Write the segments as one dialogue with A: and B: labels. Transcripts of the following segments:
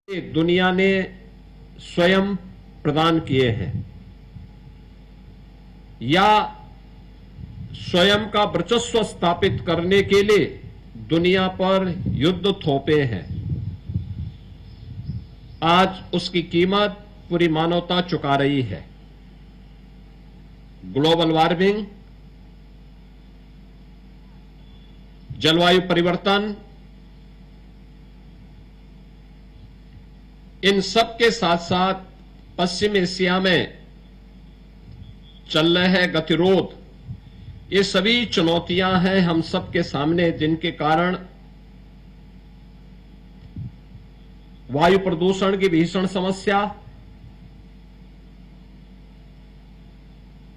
A: दुनिया ने स्वयं प्रदान किए हैं या स्वयं का वर्चस्व स्थापित करने के लिए दुनिया पर युद्ध थोपे हैं। आज उसकी कीमत पूरी मानवता चुका रही है। ग्लोबल वार्मिंग, जलवायु परिवर्तन, इन सब के साथ साथ पश्चिम एशिया में चल रहे गतिरोध, ये सभी चुनौतियां हैं हम सब के सामने, जिनके कारण वायु प्रदूषण की भीषण समस्या,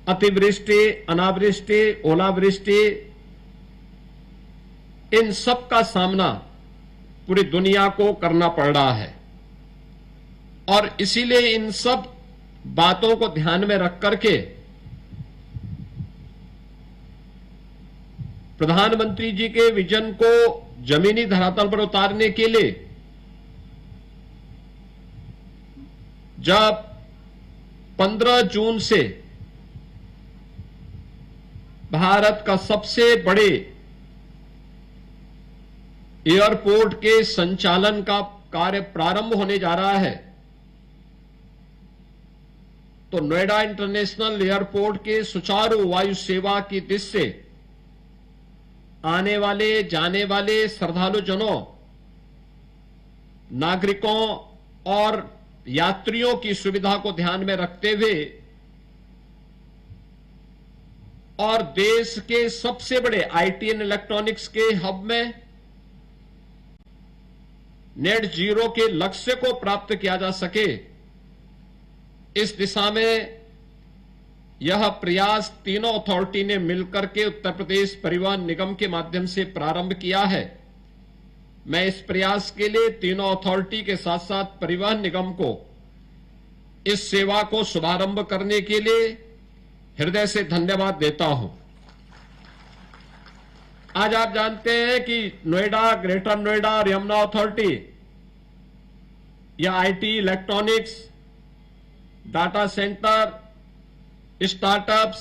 A: अतिवृष्टि, अनावृष्टि, ओलावृष्टि, इन सब का सामना पूरी दुनिया को करना पड़ रहा है। और इसीलिए इन सब बातों को ध्यान में रख करके प्रधानमंत्री जी के विजन को जमीनी धरातल पर उतारने के लिए जब 15 जून से भारत का सबसे बड़े एयरपोर्ट के संचालन का कार्य प्रारंभ होने जा रहा है, तो नोएडा इंटरनेशनल एयरपोर्ट के सुचारू वायु सेवा की दृष्टि से आने वाले जाने वाले श्रद्धालुजनों, नागरिकों और यात्रियों की सुविधा को ध्यान में रखते हुए और देश के सबसे बड़े आईटी एंड इलेक्ट्रॉनिक्स के हब में नेट जीरो के लक्ष्य को प्राप्त किया जा सके, इस दिशा में यह प्रयास तीनों अथॉरिटी ने मिलकर के उत्तर प्रदेश परिवहन निगम के माध्यम से प्रारंभ किया है। मैं इस प्रयास के लिए तीनों अथॉरिटी के साथ साथ परिवहन निगम को इस सेवा को शुभारंभ करने के लिए हृदय से धन्यवाद देता हूं। आज आप जानते हैं कि नोएडा, ग्रेटर नोएडा और यमुना अथॉरिटी या IT, electronics, data centre, startups,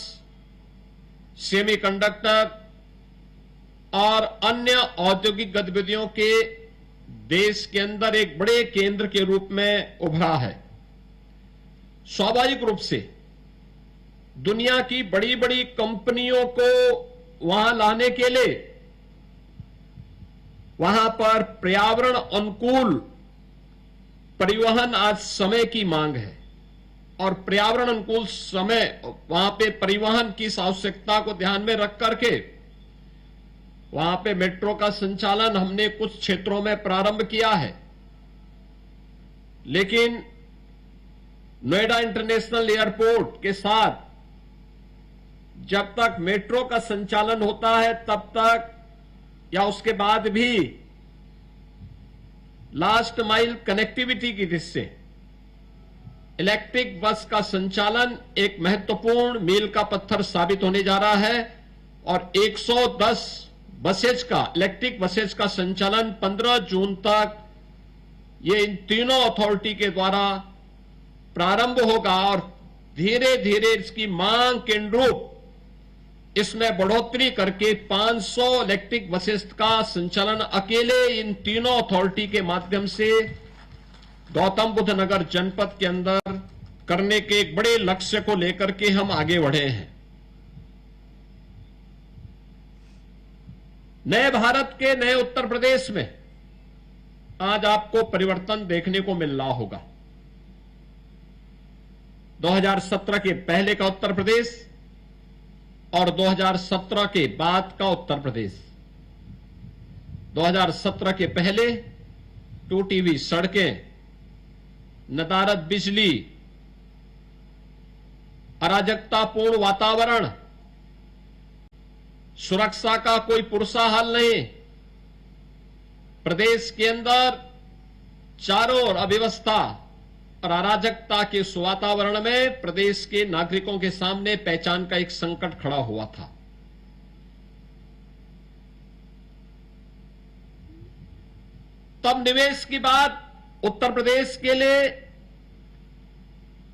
A: semiconductor और अन्य औद्योगिक गतिविधियों के देश के अंदर एक बड़े केंद्र के रूप में उभरा है। स्वाभाविक रूप से दुनिया की बड़ी बड़ी कंपनियों को वहां लाने के लिए वहां पर पर्यावरण अनुकूल परिवहन आज समय की मांग है और पर्यावरण अनुकूल समय वहां पे परिवहन की आवश्यकता को ध्यान में रख करके वहां पे मेट्रो का संचालन हमने कुछ क्षेत्रों में प्रारंभ किया है। लेकिन नोएडा इंटरनेशनल एयरपोर्ट के साथ जब तक मेट्रो का संचालन होता है तब तक या उसके बाद भी लास्ट माइल कनेक्टिविटी की दृष्टि से इलेक्ट्रिक बस का संचालन एक महत्वपूर्ण मील का पत्थर साबित होने जा रहा है और 110 बसेज का, इलेक्ट्रिक बसेज का संचालन 15 जून तक ये इन तीनों अथॉरिटी के द्वारा प्रारंभ होगा और धीरे धीरे इसकी मांग के अनुरूप इसमें बढ़ोतरी करके 500 इलेक्ट्रिक बसेस का संचालन अकेले इन तीनों अथॉरिटी के माध्यम से गौतम बुद्ध नगर जनपद के अंदर करने के एक बड़े लक्ष्य को लेकर के हम आगे बढ़े हैं। नए भारत के नए उत्तर प्रदेश में आज आपको परिवर्तन देखने को मिल रहा होगा। 2017 के पहले का उत्तर प्रदेश और 2017 के बाद का उत्तर प्रदेश। 2017 के पहले टूटी हुई सड़कें, नदारद बिजली, अराजकतापूर्ण वातावरण, सुरक्षा का कोई पुरसा हाल नहीं, प्रदेश के अंदर चारों ओर अव्यवस्था और अराजकता के इस वातावरण में प्रदेश के नागरिकों के सामने पहचान का एक संकट खड़ा हुआ था। तब निवेश की बात उत्तर प्रदेश के लिए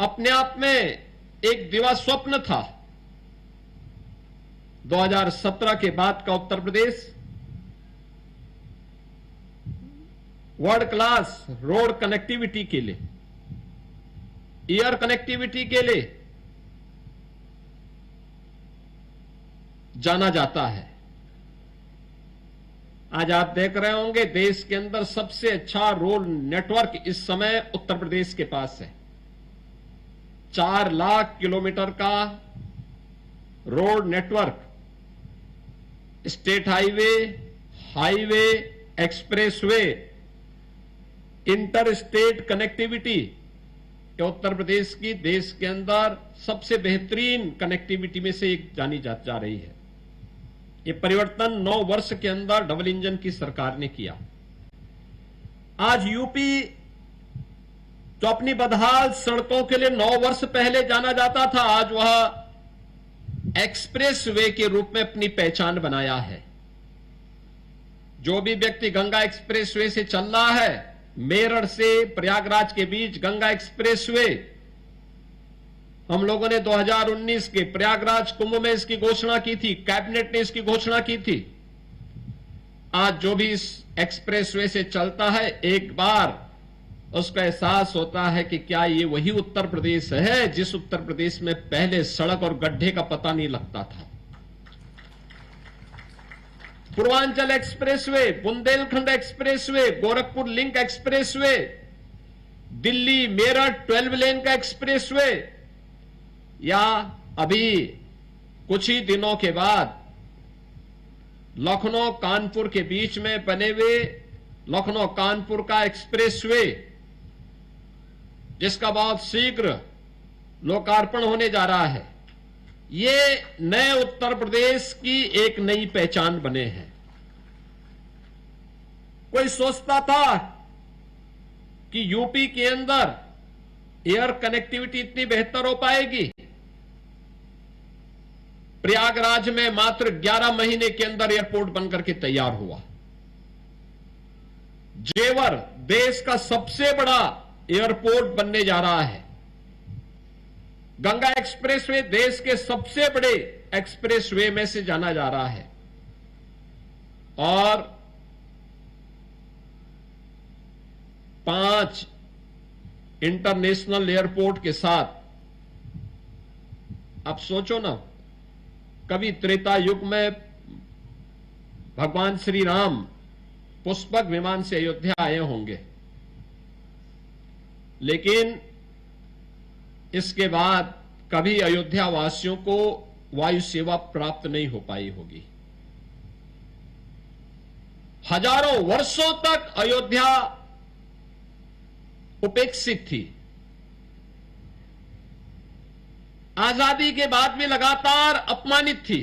A: अपने आप में एक दिवा स्वप्न था। 2017 के बाद का Uttar Pradesh world class road connectivity के लिए, एयर कनेक्टिविटी के लिए जाना जाता है। आज आप देख रहे होंगे देश के अंदर सबसे अच्छा रोड नेटवर्क इस समय उत्तर प्रदेश के पास है। 4 लाख किलोमीटर का road network, state highway, highway, expressway, inter state connectivity, ये उत्तर प्रदेश की देश के अंदर सबसे बेहतरीन कनेक्टिविटी में से एक जानी जा रही है। ये परिवर्तन 9 वर्ष के अंदर डबल इंजन की सरकार ने किया। आज यूपी जो अपनी बदहाल सड़कों के लिए 9 वर्ष पहले जाना जाता था, आज वह एक्सप्रेस वे के रूप में अपनी पहचान बनाया है। जो भी व्यक्ति गंगा एक्सप्रेस वे से चल रहा है, मेरठ से प्रयागराज के बीच गंगा एक्सप्रेस वे, हम लोगों ने 2019 के प्रयागराज कुंभ में इसकी घोषणा की थी, कैबिनेट ने इसकी घोषणा की थी। आज जो भी इस एक्सप्रेसवे से चलता है, एक बार उसका एहसास होता है कि क्या ये वही उत्तर प्रदेश है जिस उत्तर प्रदेश में पहले सड़क और गड्ढे का पता नहीं लगता था। Purvanchal expressway, Bundelkhand expressway, Gorakhpur link expressway, Delhi Meerut 12 लेन का एक्सप्रेसवे, या अभी कुछ ही दिनों के बाद लखनऊ कानपुर के बीच में बने हुए लखनऊ कानपुर का एक्सप्रेसवे, जिसका बहुत शीघ्र लोकार्पण होने जा रहा है। ये नए उत्तर प्रदेश की एक नई पहचान बने हैं। कोई सोचता था कि यूपी के अंदर एयर कनेक्टिविटी इतनी बेहतर हो पाएगी? प्रयागराज में मात्र 11 महीने के अंदर एयरपोर्ट बनकर के तैयार हुआ। जेवर देश का सबसे बड़ा एयरपोर्ट बनने जा रहा है। गंगा एक्सप्रेसवे देश के सबसे बड़े एक्सप्रेसवे में से जाना जा रहा है। और 5 इंटरनेशनल एयरपोर्ट के साथ, आप सोचो ना, कभी त्रेता युग में भगवान श्री राम पुष्पक विमान से अयोध्या आए होंगे, लेकिन इसके बाद कभी अयोध्या वासियों को वायु सेवा प्राप्त नहीं हो पाई होगी। हजारों वर्षों तक अयोध्या उपेक्षित थी। आजादी के बाद भी लगातार अपमानित थी।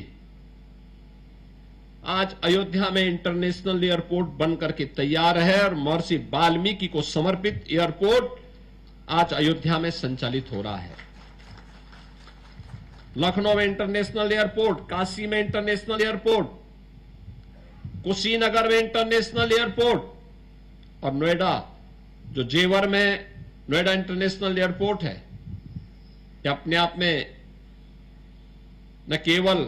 A: आज अयोध्या में इंटरनेशनल एयरपोर्ट बनकर के तैयार है और महर्षि वाल्मीकि को समर्पित एयरपोर्ट आज अयोध्या में संचालित हो रहा है। लखनऊ में इंटरनेशनल एयरपोर्ट, काशी में इंटरनेशनल एयरपोर्ट, कुशीनगर में इंटरनेशनल एयरपोर्ट और नोएडा, जो जेवर में नोएडा इंटरनेशनल एयरपोर्ट है, ये अपने आप में न केवल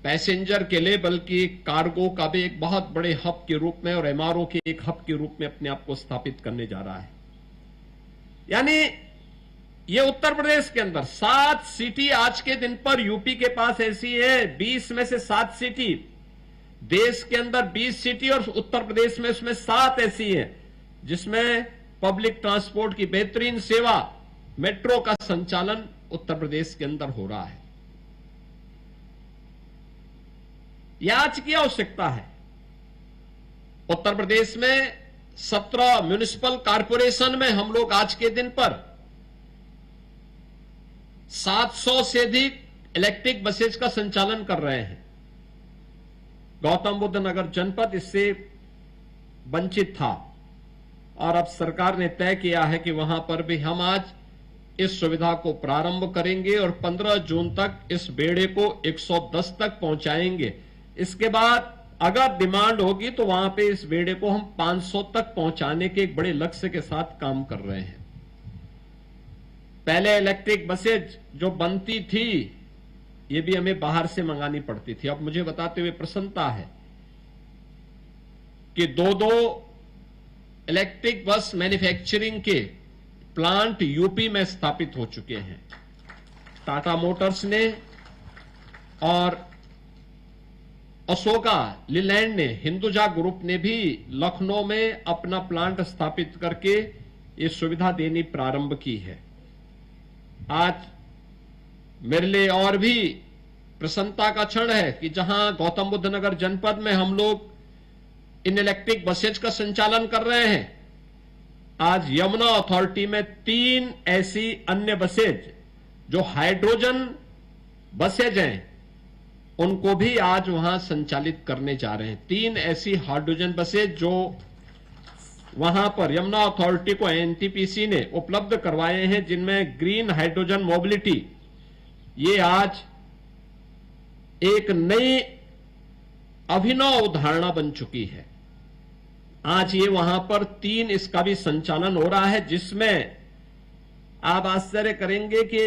A: पैसेंजर के लिए बल्कि कार्गो का भी एक बहुत बड़े हब के रूप में और एमआरओ के एक हब के रूप में अपने आप को स्थापित करने जा रहा है। यानी ये उत्तर प्रदेश के अंदर 7 सिटी आज के दिन पर यूपी के पास ऐसी है। 20 में से 7 सिटी, देश के अंदर 20 सिटी और उत्तर प्रदेश में उसमें 7 ऐसी है जिसमें पब्लिक ट्रांसपोर्ट की बेहतरीन सेवा, मेट्रो का संचालन उत्तर प्रदेश के अंदर हो रहा है। यह आज की आवश्यकता है। उत्तर प्रदेश में 17 म्युनिसिपल कॉरपोरेशन में हम लोग आज के दिन पर 700 से अधिक इलेक्ट्रिक बसेज का संचालन कर रहे हैं। गौतम बुद्ध नगर जनपद इससे वंचित था और अब सरकार ने तय किया है कि वहां पर भी हम आज इस सुविधा को प्रारंभ करेंगे और 15 जून तक इस बेड़े को 110 तक पहुंचाएंगे। इसके बाद अगर डिमांड होगी तो वहां पे इस बेड़े को हम 500 तक पहुंचाने के एक बड़े लक्ष्य के साथ काम कर रहे हैं। पहले इलेक्ट्रिक बसेज जो बनती थी ये भी हमें बाहर से मंगानी पड़ती थी। अब मुझे बताते हुए प्रसन्नता है कि दो इलेक्ट्रिक बस मैन्युफैक्चरिंग के प्लांट यूपी में स्थापित हो चुके हैं। टाटा मोटर्स ने और अशोका लीलैंड ने, हिंदुजा ग्रुप ने भी लखनऊ में अपना प्लांट स्थापित करके ये सुविधा देनी प्रारंभ की है। आज मेरे लिए और भी प्रसन्नता का क्षण है कि जहां गौतम बुद्ध नगर जनपद में हम लोग इन इलेक्ट्रिक बसेज का संचालन कर रहे हैं, आज यमुना अथॉरिटी में 3 ऐसी अन्य बसेज जो हाइड्रोजन बसेज हैं उनको भी आज वहां संचालित करने जा रहे हैं। 3 ऐसी हाइड्रोजन बसेज जो वहां पर यमुना अथॉरिटी को एनटीपीसी ने उपलब्ध करवाए हैं, जिनमें ग्रीन हाइड्रोजन मोबिलिटी ये आज एक नई अभिनव अवधारणा बन चुकी है। आज ये वहां पर 3 इसका भी संचालन हो रहा है, जिसमें आप आश्चर्य करेंगे कि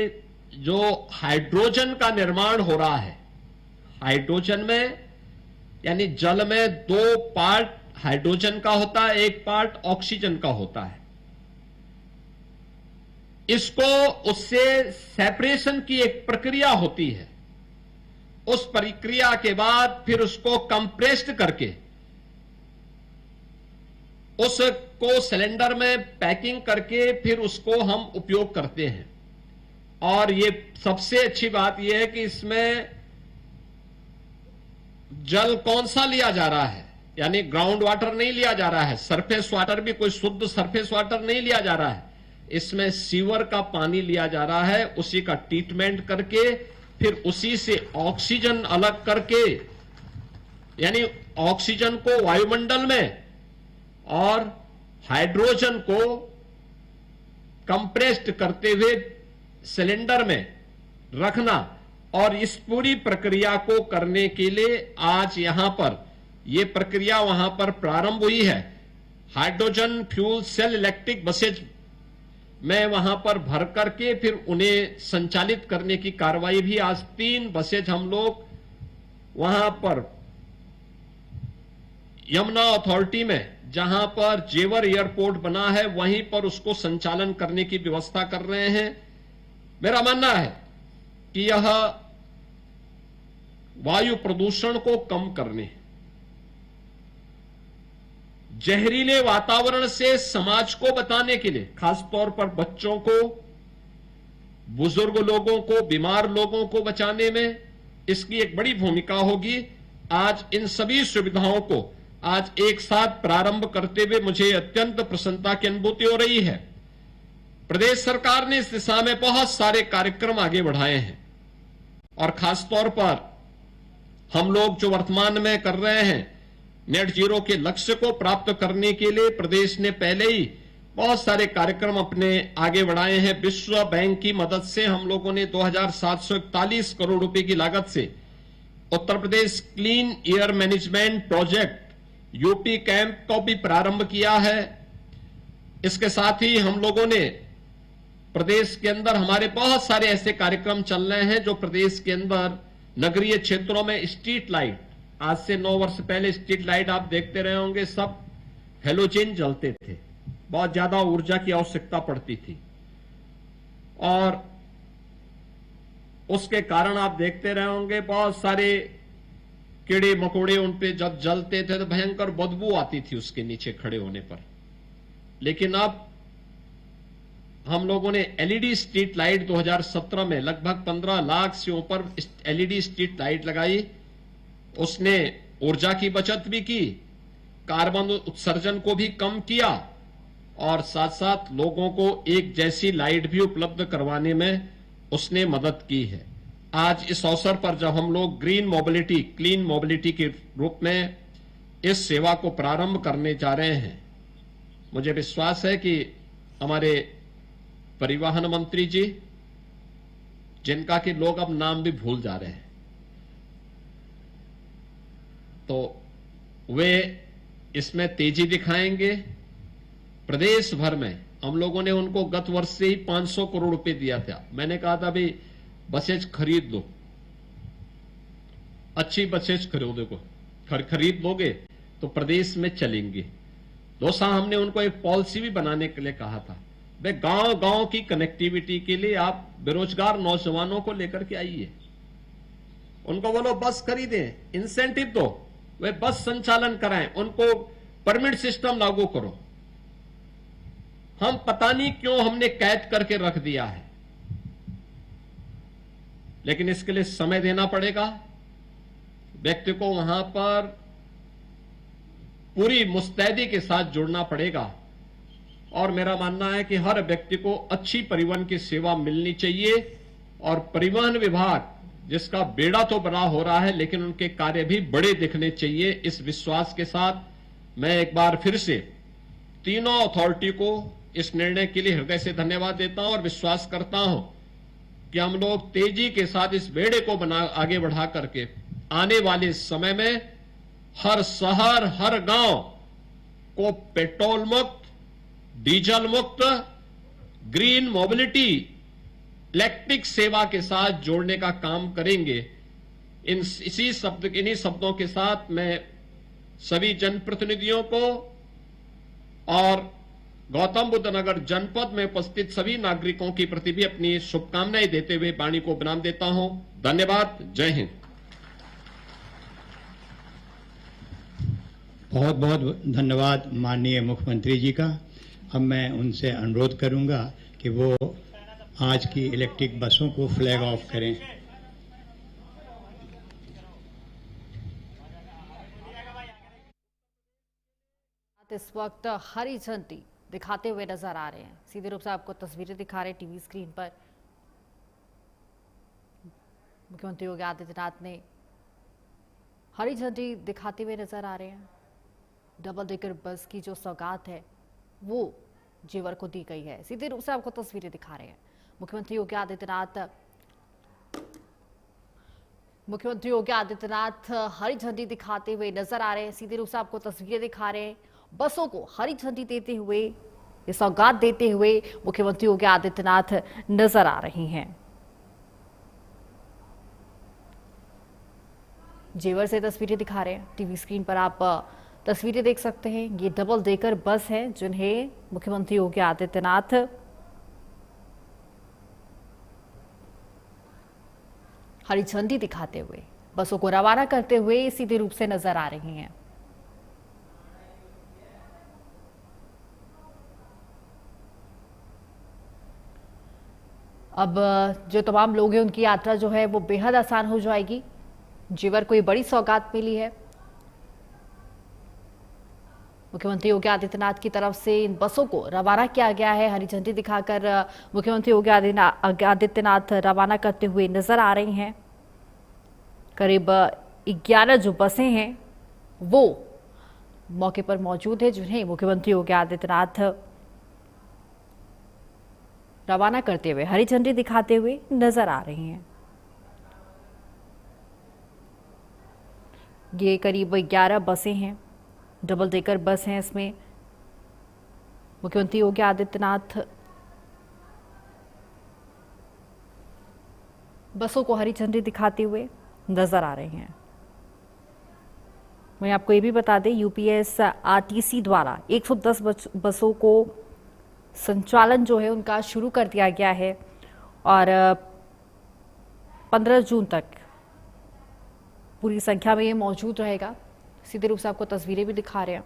A: जो हाइड्रोजन का निर्माण हो रहा है, हाइड्रोजन में यानी जल में 2 पार्ट हाइड्रोजन का होता है, 1 पार्ट ऑक्सीजन का होता है। इसको उससे सेपरेशन की एक प्रक्रिया होती है। उस प्रक्रिया के बाद फिर उसको कंप्रेस्ड करके उसको सिलेंडर में पैकिंग करके फिर उसको हम उपयोग करते हैं। और ये सबसे अच्छी बात यह है कि इसमें जल कौन सा लिया जा रहा है, यानी ग्राउंड वाटर नहीं लिया जा रहा है, सरफेस वाटर भी कोई शुद्ध सरफेस वाटर नहीं लिया जा रहा है, इसमें सीवर का पानी लिया जा रहा है। उसी का ट्रीटमेंट करके फिर उसी से ऑक्सीजन अलग करके, यानी ऑक्सीजन को वायुमंडल में और हाइड्रोजन को कंप्रेस्ड करते हुए सिलेंडर में रखना, और इस पूरी प्रक्रिया को करने के लिए आज यहां पर यह प्रक्रिया वहां पर प्रारंभ हुई है। Hydrogen fuel cell electric buses में वहां पर भर करके फिर उन्हें संचालित करने की कार्रवाई भी आज 3 बसेज हम लोग वहां पर यमुना अथॉरिटी में, जहां पर जेवर एयरपोर्ट बना है, वहीं पर उसको संचालन करने की व्यवस्था कर रहे हैं। मेरा मानना है कि यह वायु प्रदूषण को कम करने, जहरीले वातावरण से समाज को बचाने के लिए, खासतौर पर बच्चों को, बुजुर्ग लोगों को, बीमार लोगों को बचाने में इसकी एक बड़ी भूमिका होगी। आज इन सभी सुविधाओं को आज एक साथ प्रारंभ करते हुए मुझे अत्यंत प्रसन्नता की अनुभूति हो रही है। प्रदेश सरकार ने इस दिशा में बहुत सारे कार्यक्रम आगे बढ़ाए हैं, और खासतौर पर हम लोग जो वर्तमान में कर रहे हैं, नेट जीरो के लक्ष्य को प्राप्त करने के लिए प्रदेश ने पहले ही बहुत सारे कार्यक्रम अपने आगे बढ़ाए हैं। विश्व बैंक की मदद से हम लोगों ने 2741 करोड़ रुपए की लागत से Uttar Pradesh clean air management project UP camp को भी प्रारंभ किया है। इसके साथ ही हम लोगों ने प्रदेश के अंदर हमारे बहुत सारे ऐसे कार्यक्रम चल रहे हैं जो प्रदेश के अंदर नगरीय क्षेत्रों में स्ट्रीट लाइट, आज से 9 वर्ष पहले स्ट्रीट लाइट आप देखते रहे होंगे, सब हेलोजन जलते थे, बहुत ज्यादा ऊर्जा की आवश्यकता पड़ती थी, और उसके कारण आप देखते रहे होंगे बहुत सारे कीड़े मकोड़े उन पे जब जलते थे तो भयंकर बदबू आती थी उसके नीचे खड़े होने पर। लेकिन अब हम लोगों ने एलईडी स्ट्रीट लाइट 2017 में लगभग 15 लाख से ऊपर एलईडी स्ट्रीट लाइट लगाई। उसने ऊर्जा की बचत भी की, कार्बन उत्सर्जन को भी कम किया, और साथ साथ लोगों को एक जैसी लाइट भी उपलब्ध करवाने में उसने मदद की है। आज इस अवसर पर जब हम लोग ग्रीन मोबिलिटी, क्लीन मोबिलिटी के रूप में इस सेवा को प्रारंभ करने जा रहे हैं, मुझे विश्वास है कि हमारे परिवहन मंत्री जी, जिनका कि लोग अब नाम भी भूल जा रहे हैं, तो वे इसमें तेजी दिखाएंगे। प्रदेश भर में हम लोगों ने उनको गत वर्ष से ही 500 करोड़ रुपए दिया था। मैंने कहा था भाई बसेज खरीद लो, अच्छी बसेज खरीद लोगे तो प्रदेश में चलेंगे। दोसा हमने उनको एक पॉलिसी भी बनाने के लिए कहा था, वे गांव गांव की कनेक्टिविटी के लिए आप बेरोजगार नौजवानों को लेकर के आइए, उनको बोलो बस खरीदें, इंसेंटिव दो, वे बस संचालन कराएं, उनको परमिट सिस्टम लागू करो। हम पता नहीं क्यों हमने कैद करके रख दिया है, लेकिन इसके लिए समय देना पड़ेगा। व्यक्ति को वहां पर पूरी मुस्तैदी के साथ जुड़ना पड़ेगा और मेरा मानना है कि हर व्यक्ति को अच्छी परिवहन की सेवा मिलनी चाहिए। और परिवहन विभाग जिसका बेड़ा तो बड़ा हो रहा है, लेकिन उनके कार्य भी बड़े दिखने चाहिए। इस विश्वास के साथ मैं एक बार फिर से तीनों अथॉरिटी को इस निर्णय के लिए हृदय से धन्यवाद देता हूं और विश्वास करता हूं कि हम लोग तेजी के साथ इस बेड़े को आगे बढ़ा करके आने वाले समय में हर शहर, हर गांव को पेट्रोल मुक्त, डीजल मुक्त, ग्रीन मोबिलिटी, इलेक्ट्रिक सेवा के साथ जोड़ने का काम करेंगे। इन्हीं शब्दों के साथ मैं सभी जनप्रतिनिधियों को और गौतम बुद्ध नगर जनपद में उपस्थित सभी नागरिकों के प्रति भी अपनी शुभकामनाएं देते हुए वाणी को विराम देता हूं। धन्यवाद। जय हिंद।
B: बहुत बहुत धन्यवाद माननीय मुख्यमंत्री जी का। अब मैं उनसे अनुरोध करूंगा कि वो आज की इलेक्ट्रिक बसों को फ्लैग ऑफ करें।
C: इस वक्त हरी झंडी दिखाते हुए नजर आ रहे हैं। सीधे रूप से आपको तस्वीरें दिखा रहे हैं टीवी स्क्रीन पर। मुख्यमंत्री योगी आदित्यनाथ ने हरी झंडी दिखाते हुए नजर आ रहे हैं। डबल डेकर बस की जो सौगात है वो जेवर को दी गई है। सीधे रूप से आपको तस्वीरें दिखा रहे हैं। मुख्यमंत्री योगी आदित्यनाथ हरी झंडी दिखाते हुए नजर आ रहे हैं। सीधे रूप से आपको तस्वीरें दिखा रहे हैं। बसों को हरी झंडी देते हुए, ये सौगात देते हुए मुख्यमंत्री योगी आदित्यनाथ नजर आ रही हैं। जेवर से तस्वीरें दिखा रहे हैं। टीवी स्क्रीन पर आप तस्वीरें देख सकते हैं। ये डबल डेकर बस है जिन्हें मुख्यमंत्री योगी आदित्यनाथ हरी झंडी दिखाते हुए बसों को रवाना करते हुए सीधे रूप से नजर आ रही हैं। अब जो तमाम लोग हैं उनकी यात्रा जो है वो बेहद आसान हो जाएगी। जेवर को ये बड़ी सौगात मिली है। मुख्यमंत्री योगी आदित्यनाथ की तरफ से इन बसों को रवाना किया गया है। हरी झंडी दिखाकर मुख्यमंत्री योगी आदित्यनाथ रवाना करते हुए नजर आ रही हैं। करीब 11 जो बसें हैं वो मौके पर मौजूद है, जिन्हें मुख्यमंत्री योगी आदित्यनाथ रवाना करते हुए हरी झंडी दिखाते हुए नजर आ रही हैं। ये करीब 11 बसें हैं, डबल डेकर बस हैं। इसमें मुख्यमंत्री योगी आदित्यनाथ बसों को हरी झंडी दिखाते हुए नजर आ रहे हैं। मैं आपको ये भी बता दें, यूपीएसआरटीसी द्वारा 110 बसों को संचालन जो है उनका शुरू कर दिया गया है और 15 जून तक पूरी संख्या में ये मौजूद रहेगा। सीधे रूप से आपको तस्वीरें भी दिखा रहे हैं।